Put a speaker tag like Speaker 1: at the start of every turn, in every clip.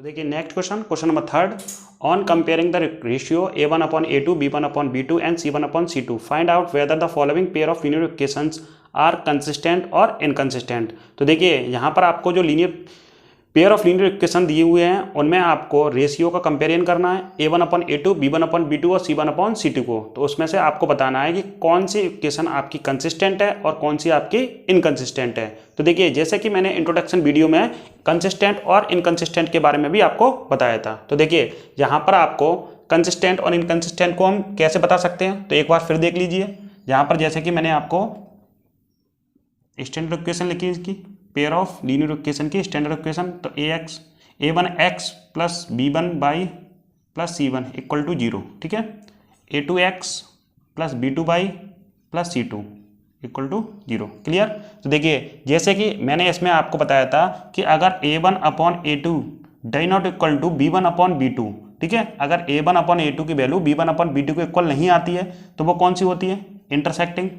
Speaker 1: देखिए next question, question number third, on comparing the ratio a1/a2 b1/b2 and c1/c2 find out whether the following pair of linear equations are consistent और inconsistent. तो देखिए यहाँ पर आपको जो pair of linear equation दिए हुए हैं उनमें आपको रेशियो का कंपेरिजन करना है a1/a2 b1/b2 और c1/c2 को। तो उसमें से आपको बताना है कि कौन सी इक्वेशन आपकी कंसिस्टेंट है और कौन सी आपकी इनकंसिस्टेंट है। तो देखिए जैसे कि मैंने इंट्रोडक्शन वीडियो में कंसिस्टेंट और इनकंसिस्टेंट के बारे में भी आपको बताया था। तो देखिए यहाँ पर आपको कंसिस्टेंट और इनकंसिस्टेंट को हम कैसे बता सकते हैं, तो एक बार फिर देख लीजिए। यहाँ पर जैसे कि मैंने आपको स्टैंडर्ड इक्वेशन लिखी इसकी, पेयर ऑफ लीनियर इक्वेशन की स्टैंडर्ड इक्वेशन, तो a1x plus b1 y plus c1 equal to 0, ठीक है। a2x plus b2 y plus c2 equal to 0, clear. तो देखिए जैसे कि मैंने इसमें आपको बताया था कि अगर a1/a2 die not equal to b1/b2, ठीक है, अगर a1/a2 की वैल्यू b1/b2 के इक्वल नहीं आती है तो वो कौन सी होती है, इंटरसेक्टिंग,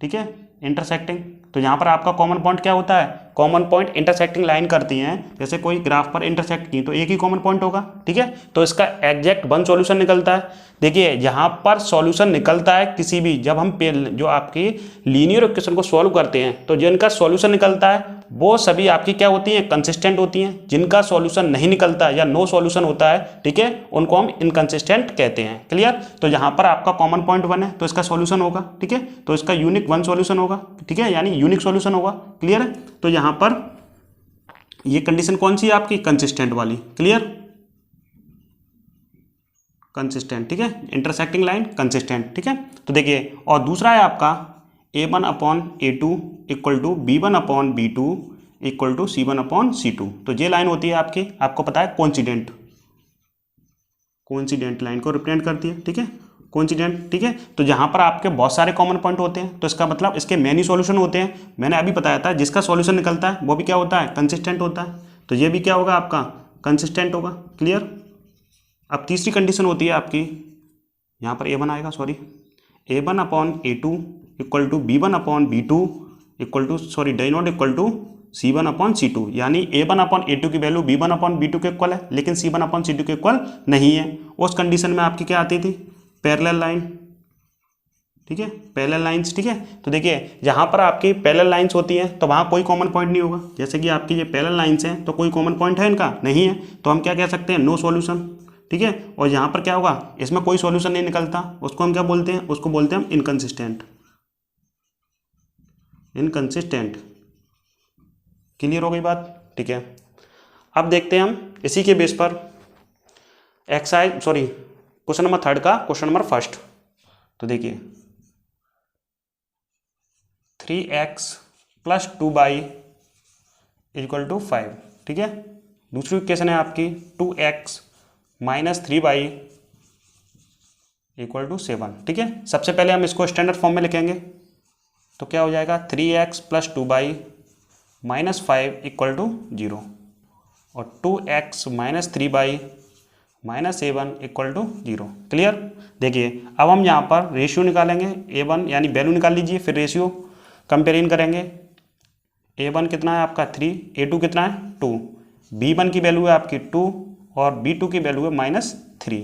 Speaker 1: ठीक है, इंटरसेक्टिंग। तो यहाँ पर आपका कॉमन पॉइंट क्या होता है, कॉमन पॉइंट इंटरसेक्टिंग लाइन करती हैं, जैसे कोई ग्राफ पर इंटरसेक्ट की तो एक ही कॉमन पॉइंट होगा, ठीक है। तो इसका एग्जैक्ट वन सॉल्यूशन निकलता है। देखिए यहाँ पर सॉल्यूशन निकलता है किसी भी, जब हम जो आपकी लीनियर इक्वेशन को सॉल्व करते हैं तो जिनका सॉल्यूशन निकलता है वो सभी आपकी क्या होती हैं, कंसिस्टेंट होती हैं। जिनका सॉल्यूशन नहीं निकलता या नो सॉल्यूशन होता है, ठीक है, उनको हम इनकंसिस्टेंट कहते हैं, क्लियर। तो यहाँ पर आपका कॉमन पॉइंट 1 है तो इसका सॉल्यूशन होगा, ठीक है, तो इसका यूनिक 1 सॉल्यूशन होगा, ठीक है, यानी यूनिक सॉल्यूशन होगा, क्लियर है। तो यहाँ पर ये कंडीशन कौन सी है आपकी, कंसिस्टेंट वाली, क्लियर, कंसिस्टेंट, ठीक है, इंटरसेक्टिंग लाइन कंसिस्टेंट, ठीक है। तो देखिए और दूसरा है आपका a1/a2 equal to b1/b2 equal to c1/c2। तो ये लाइन होती है आपकी, आपको पता है कोइंसिडेंट, कोइंसिडेंट लाइन को रिप्रेजेंट करती है, ठीक है, कोइंसिडेंट, ठीक है। तो यहाँ पर आपके बहुत सारे कॉमन पॉइंट होते हैं तो इसका मतलब इसके मैनी सॉल्यूशन होते हैं। मैंने अभी बताया था जिसका सॉल्यूशन निकलता है वो भी क्या होता है, कंसिस्टेंट होता है। तो ये भी क्या होगा आपका, कंसिस्टेंट होगा, क्लियर। अब तीसरी कंडीशन होती है आपकी, यहाँ पर a1 आएगा, sorry, a1/a2 equal to b1/b2 equal to, sorry, die not equal to c1/c2, यानी a1/a2 की वैल्यू b1/b2 के इक्वल है लेकिन c1/c2 के इक्वल नहीं है। उस कंडीशन में आपकी क्या आती थी, पैरेलल लाइन, ठीक है, पैरेलल लाइंस, ठीक है। तो देखिए जहाँ पर आपकी पैरेलल लाइंस होती हैं तो वहाँ कोई कॉमन पॉइंट नहीं होगा। जैसे कि आपकी ये पैरेलल लाइंस हैं तो कोई कॉमन पॉइंट है इनका, नहीं है, तो हम क्या कह सकते हैं, नो सॉल्यूशन, ठीक है। और यहाँ पर क्या होगा, इसमें कोई सॉल्यूशन नहीं निकलता, उसको हम क्या बोलते हैं, उसको बोलते हैं हम इनकंसिस्टेंट, इनकंसिस्टेंट, क्लियर हो गई बात, ठीक है। अब देखते हैं हम इसी के बेस पर क्वेश्चन नंबर थर्ड का क्वेश्चन नंबर फर्स्ट। तो देखिए 3x plus 2y equal to 5, ठीक है। दूसरी इक्वेशन है आपकी 2x minus 3y equal to 7, ठीक है। सबसे पहले हम इसको स्टैंडर्ड फॉर्म में लिखेंगे तो क्या हो जाएगा, 3x plus 2y minus 5 equal to 0 और 2x minus 3y minus 7 equal to 0, clear. देखिए अब हम यहाँ पर रेशियो निकालेंगे, a1 यानी वैल्यू निकाल लीजिए, फिर रेशियो कंपेरिजन करेंगे। a1 कितना है आपका 3, a2 कितना है 2, b1 की वैल्यू है आपकी 2 और b2 की वैल्यू है -3,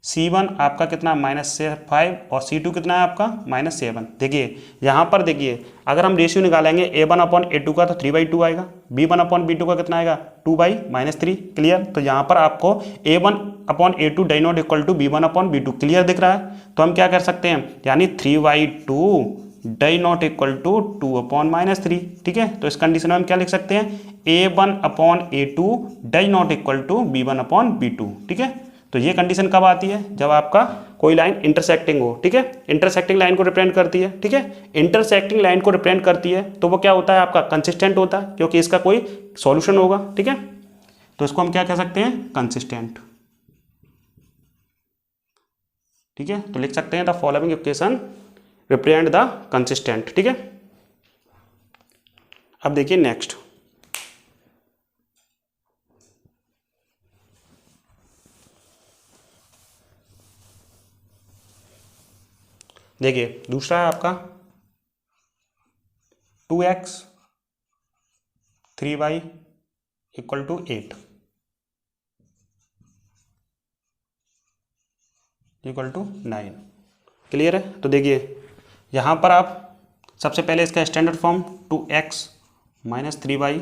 Speaker 1: c1 आपका कितना -5 और c2 कितना है आपका -7। देखिए यहाँ पर देखिए अगर हम रेशियो निकालेंगे a1/a2 का तो 3/2 आएगा, b1/b2 का कितना आएगा 2/-3, क्लियर। तो यहाँ पर आपको a1/a2 die not equal to b1/b2 clear दिख रहा है। तो हम क्या कर सकते हैं, यानी 3/2 डाई नॉट इक्वल टू 2/-3, ठीक है। तो इस कंडीशन में हम क्या लिख सकते हैं, a1/a2 die not equal to b1/b2, ठीक है। तो ये कंडीशन कब आती है, जब आपका कोई लाइन इंटरसेक्टिंग हो, ठीक है, इंटरसेक्टिंग लाइन को रिप्रेजेंट करती है, ठीक है, इंटरसेक्टिंग लाइन को रिप्रेजेंट करती है तो वो क्या होता है आपका, कंसिस्टेंट होता है, क्योंकि इसका कोई सॉल्यूशन होगा, ठीक है। तो इसको हम क्या कह सकते हैं, कंसिस्टेंट, ठीक है। तो लिख सकते हैं the following equation represent the consistent, ठीक है। अब देखिए नेक्स्ट, देखिए दूसरा है आपका 2x 3y equal to 8, equal to 9। Clear है? तो देखिए यहाँ पर आप सबसे पहले इसका standard form 2x minus 3y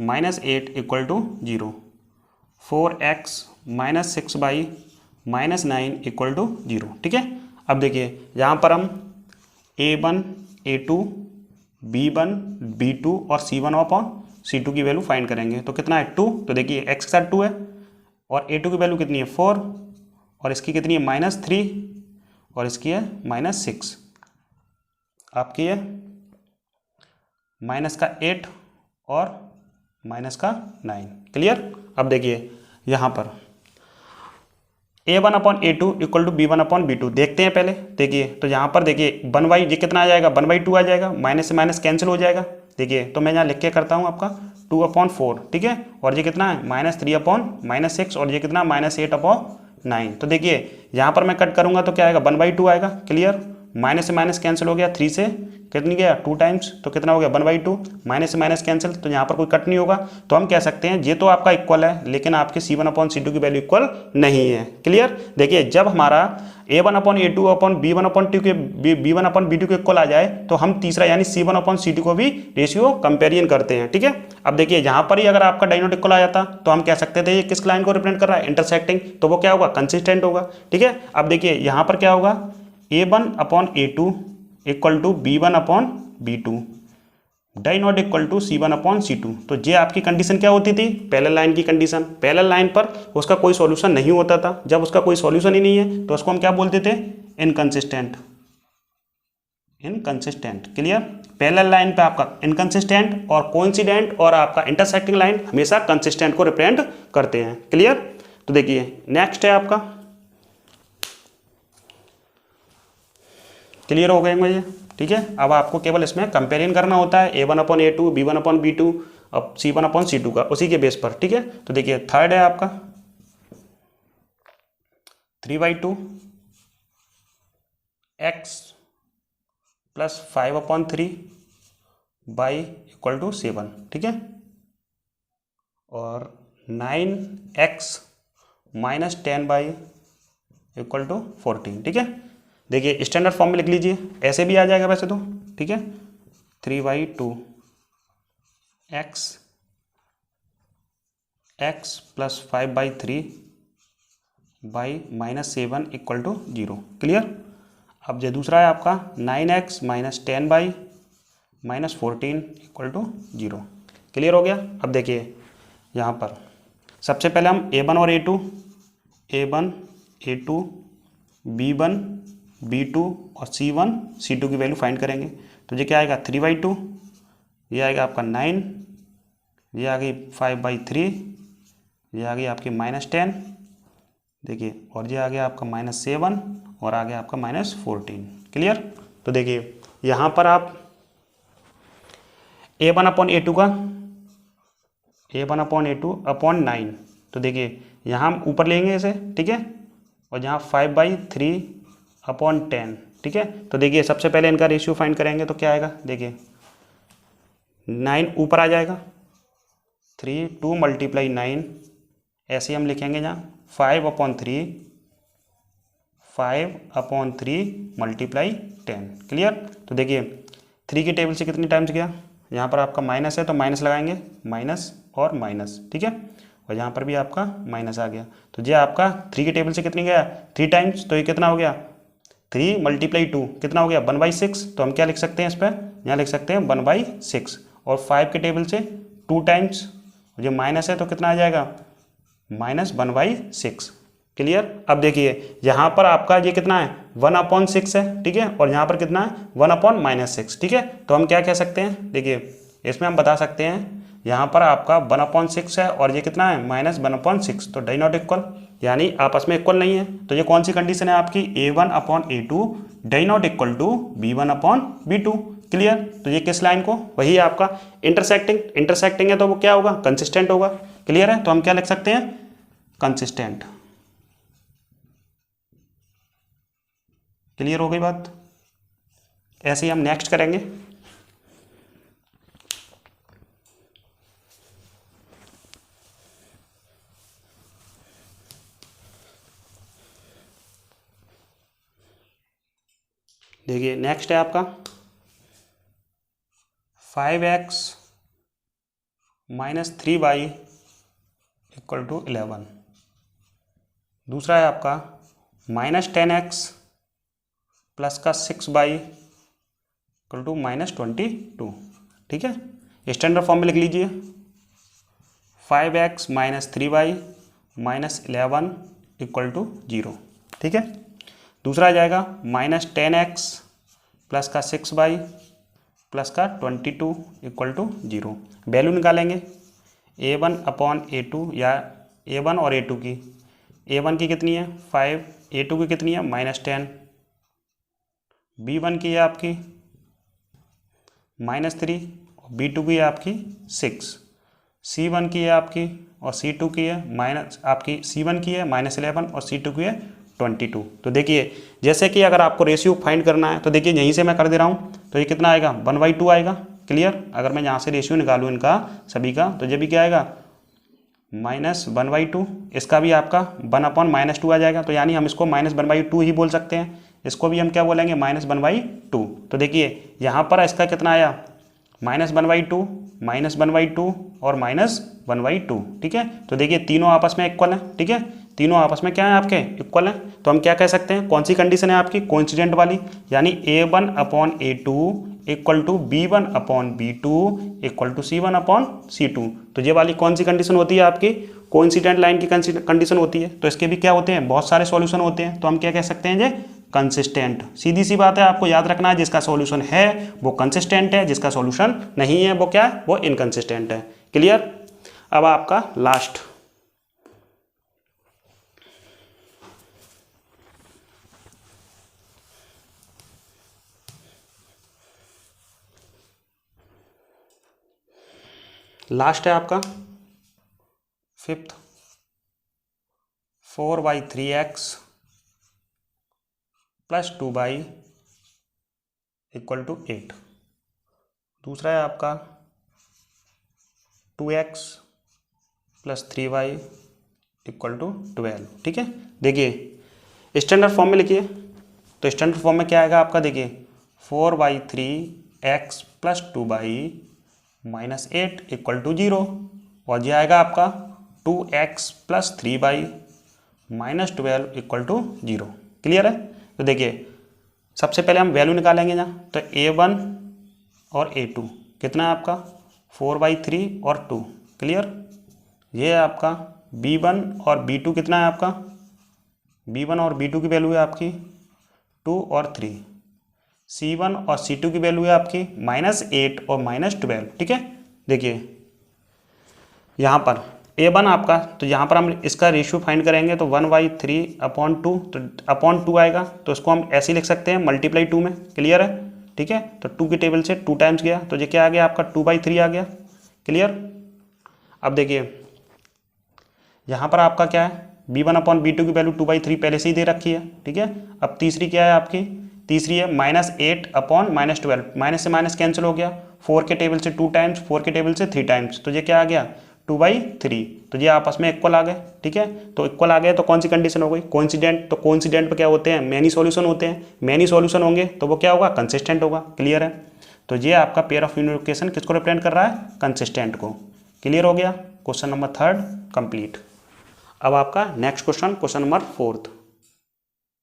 Speaker 1: minus 8 equal to 0, 4x minus 6y minus 9 equal to 0। ठीक है, अब देखिए यहाँ पर हम a1 a2 b1 b2 और c1 अपॉन c2 की वैल्यू फाइंड करेंगे। तो कितना है 2, तो देखिए x के साथ 2 है और a2 की वैल्यू कितनी है 4 और इसकी कितनी है -3 और इसकी है -6, आपकी है माइनस का 8 और माइनस का 9। क्लियर? अब देखिए यहाँ पर a1 upon a2 equal to b1 upon b2 देखते हैं पहले। देखिए तो यहाँ पर देखिए 1/, ये कितना आ जाएगा 1/2 आ जाएगा, माइनस से माइनस कैंसिल हो जाएगा। देखिए तो मैं यहाँ लिख के करता हूँ आपका 2/4। ठीक है, और ये कितना है -3 अपॉन -6 और ये कितना -8 अपॉन 9। तो देखिए यहाँ पर मैं कट करूँगा तो क्या आएगा 1/2 आएगा। क्लियर? माइनस से माइनस कैंसिल हो गया, 3 से कितनी गया 2 टाइम्स, तो कितना हो गया 1/2, माइनस से माइनस कैंसिल, तो यहाँ पर कोई कट नहीं होगा। तो हम कह सकते हैं ये तो आपका इक्वल है लेकिन आपके c1 अपॉन c2 की वैल्यू इक्वल नहीं है। क्लियर? देखिए जब हमारा a1 upon a2 upon b1 upon b1 upon b2 के इक्वल आ जाए तो हम तीसरा यानी c1 अपॉन c2 को भी रेशियो कंपेरिजन करते हैं। ठीक है, अब देखिए यहाँ पर ही अगर आपका डाइनोट इक्वल आ जाता तो हम कह सकते थे ये किस लाइन को रिप्रेजेंट कर रहा है इंटरसेक्टिंग, तो वो क्या होगा कंसिस्टेंट होगा। ठीक है, अब देखिए यहाँ पर क्या होगा a1 upon a2 equal to b1 upon b2 die not equal to c1 upon c2। तो ये आपकी कंडीशन क्या होती थी पैरेलल लाइन की कंडीशन। पैरेलल लाइन पर उसका कोई सॉल्यूशन नहीं होता था, जब उसका कोई सॉल्यूशन ही नहीं है तो उसको हम क्या बोलते थे inconsistent. Inconsistent. Clear? Parallel line पे आपका इनकंसिस्टेंट और कोइंसिडेंट और आपका इंटरसेक्टिंग लाइन हमेशा कंसिस्टेंट को रिप्रेजेंट करते हैं। क्लियर? तो देखिए नेक्स्ट है आपका, क्लियर हो गए मुझे? ठीक है, अब आपको केवल इसमें कंपेरिजन करना होता है a1 upon a2 b1 upon b2 अब c1 अपॉन c2 का, उसी के बेस पर। ठीक है, तो देखिए थर्ड है आपका 3/2 x plus 5/3 y equal to 7। ठीक है, और 9x minus 10 by equal to 14। ठीक है, देखिए स्टैंडर्ड फॉर्म में लिख लीजिए, ऐसे भी आ जाएगा वैसे तो। ठीक है, 3/2 x plus 5/3 y -7 equal to 0। Clear? अब जो दूसरा है आपका 9x minus 10 y -14 equal to 0। Clear हो गया? अब देखिए यहाँ पर सबसे पहले हम a1 और a2 b1 b2 और c1 c2 की वैल्यू फाइंड करेंगे। तो ये क्या आएगा 3/2, ये आएगा आपका 9, ये आ गई 5/3, ये आ गई आपकी -10, देखिए, और ये आ गया आपका -7 और आ गया आपका -14। क्लियर? तो देखिए यहाँ पर आप a1 अपॉन a2 का a1 अपॉन a2 अपॉन 9, तो देखिए यहाँ हम ऊपर लेंगे इसे। ठीक है, और यहाँ 5/3 अपॉन 10। ठीक है, तो देखिए सबसे पहले इनका रेशियो फाइंड करेंगे तो क्या आएगा, देखिए 9 ऊपर आ जाएगा, 3 2 × 9 ऐसे हम लिखेंगे यहाँ 5/3 × 10। क्लियर? तो देखिए 3 की टेबल से कितनी टाइम्स गया, यहाँ पर आपका माइनस है तो माइनस लगाएंगे, माइनस और माइनस। ठीक है, और यहाँ पर भी आपका माइनस आ गया, तो ये आपका 3 की टेबल से कितनी गया 3 टाइम्स, तो ये कितना हो गया 3 × 2 कितना हो गया 1/6। तो हम क्या लिख सकते हैं इस पर, यहाँ लिख सकते हैं 1/6, और 5 के टेबल से 2 टाइम्स, जो माइनस है तो कितना आ जाएगा -1/6। क्लियर? अब देखिए यहाँ पर आपका ये कितना है 1/6 है। ठीक है, और यहाँ पर कितना है 1/-6। ठीक है, तो हम क्या कह सकते हैं, देखिए इसमें हम बता सकते हैं यहाँ पर आपका 1/6 है और ये कितना है -1/6, तो डाई नॉट इक्वल, यानी आपस में इक्वल नहीं है। तो ये कौन सी कंडीशन है आपकी a1 upon a2 die not equal to b1 upon b2। Clear? तो ये किस लाइन को, वही आपका इंटरसेक्टिंग है तो वो क्या होगा कंसिस्टेंट होगा। क्लियर है? तो हम क्या लिख सकते हैं कंसिस्टेंट। क्लियर हो गई बात? ऐसे ही हम नेक्स्ट करेंगे। देखिए नेक्स्ट है आपका 5x minus 3y equal to 11। दूसरा है आपका -10x प्लस का 6y इक्वल टू -22। ठीक है, स्टैंडर्ड फॉर्म में लिख लीजिए 5x minus 3y minus 11 equal to 0। ठीक है, दूसरा आ जाएगा -10x प्लस का 6y प्लस का 22 इक्वल टू 0। वैल्यू निकालेंगे a1 अपॉन a2 या a1 और a2 की। a1 की कितनी है 5, a2 की कितनी है -10, b1 की है आपकी -3 और b2 की है आपकी 6, c1 की है आपकी और c2 की है c1 की है -11 और c2 की है 22। तो देखिए जैसे कि अगर आपको रेशियो फाइंड करना है तो देखिए यहीं से मैं कर दे रहा हूँ, तो ये कितना आएगा 1/2 आएगा। क्लियर, अगर मैं यहाँ से रेशियो निकालूँ इनका सभी का तो ये भी क्या आएगा -1/2, इसका भी आपका 1/-2 आ जाएगा। तो यानी हम इसको -1/2 ही बोल सकते हैं, इसको भी हम क्या बोलेंगे -1/2। तो देखिए यहाँ पर इसका कितना आया -1/2 -1/2 और -1/2। ठीक है, तो देखिए तीनों आपस में इक्वल हैं। ठीक है, तीनों आपस में क्या है आपके इक्वल हैं। तो हम क्या कह सकते हैं, कौन सी कंडीशन है आपकी कोइंसिडेंट वाली, यानी a1 upon a2 equal to b1 upon b2 equal to c1 upon c2। तो ये वाली कौन सी कंडीशन होती है आपकी कोइंसिडेंट लाइन की कंडीशन होती है। तो इसके भी क्या होते हैं बहुत सारे सॉल्यूशन होते हैं, तो हम क्या कह सकते हैं ये कंसिस्टेंट। सीधी सी बात है, आपको याद रखना है जिसका सॉल्यूशन है वो कंसिस्टेंट है, जिसका सॉल्यूशन नहीं है वो क्या है, वो इनकंसिस्टेंट है। क्लियर, अब आपका लास्ट है आपका 5th 4y3x plus 2y equal to 8। दूसरा है आपका 2x plus 3y equal to 12। ठीक है, देखिए स्टैंडर्ड फॉर्म में लिखिए, तो स्टैंडर्ड फॉर्म में क्या आएगा आपका, देखिए 4y3x plus 2y minus 8 equal to 0, और ये आएगा आपका 2x plus 3y minus 12 equal to 0। Clear है, तो देखिए सबसे पहले हम वैल्यू निकालेंगे यहाँ, तो a1 और a2 कितना है आपका 4/3 और 2। क्लियर, ये है आपका b1 और b2 कितना है आपका, b1 और b2 की वैल्यू है आपकी 2 और 3, c1 और c2 की वैल्यू है आपकी -8 और -12। ठीक है, देखिए यहाँ पर a1 आपका, तो यहाँ पर हम इसका रेशियो फाइंड करेंगे तो 1/3/2, तो अपॉन 2 आएगा, तो इसको हम ऐसे ही लिख सकते हैं मल्टीप्लाई 2 में। क्लियर है, ठीक है, तो 2 की टेबल से 2 टाइम्स गया तो ये क्या आ गया आपका 2/3 आ गया। क्लियर, अब देखिए यहाँ पर आपका क्या है b1/b2 की वैल्यू 2/3 पहले से ही दे रखी है। ठीक है, अब तीसरी क्या है आपकी, तीसरी है -8/-12, माइनस से माइनस कैंसिल हो गया, 4 के टेबल से 2 टाइम्स, 4 के टेबल से 3 टाइम्स, तो ये क्या आ गया 2/3, तो ये आपस में इक्वल आ गए। ठीक है, तो इक्वल आ गए तो कौन सी कंडीशन हो गई कोइंसिडेंट। तो कोइंसिडेंट पे क्या होते हैं मैनी सॉल्यूशन होते हैं, मैनी सॉल्यूशन होंगे तो वो क्या होगा कंसिस्टेंट होगा। क्लियर है, तो ये आपका पेयर ऑफ यूनिफिकेशन किसको रिप्रेजेंट कर रहा है कंसिस्टेंट को। क्लियर हो गया, क्वेश्चन नंबर 3 कंप्लीट। अब आपका नेक्स्ट क्वेश्चन नंबर 4।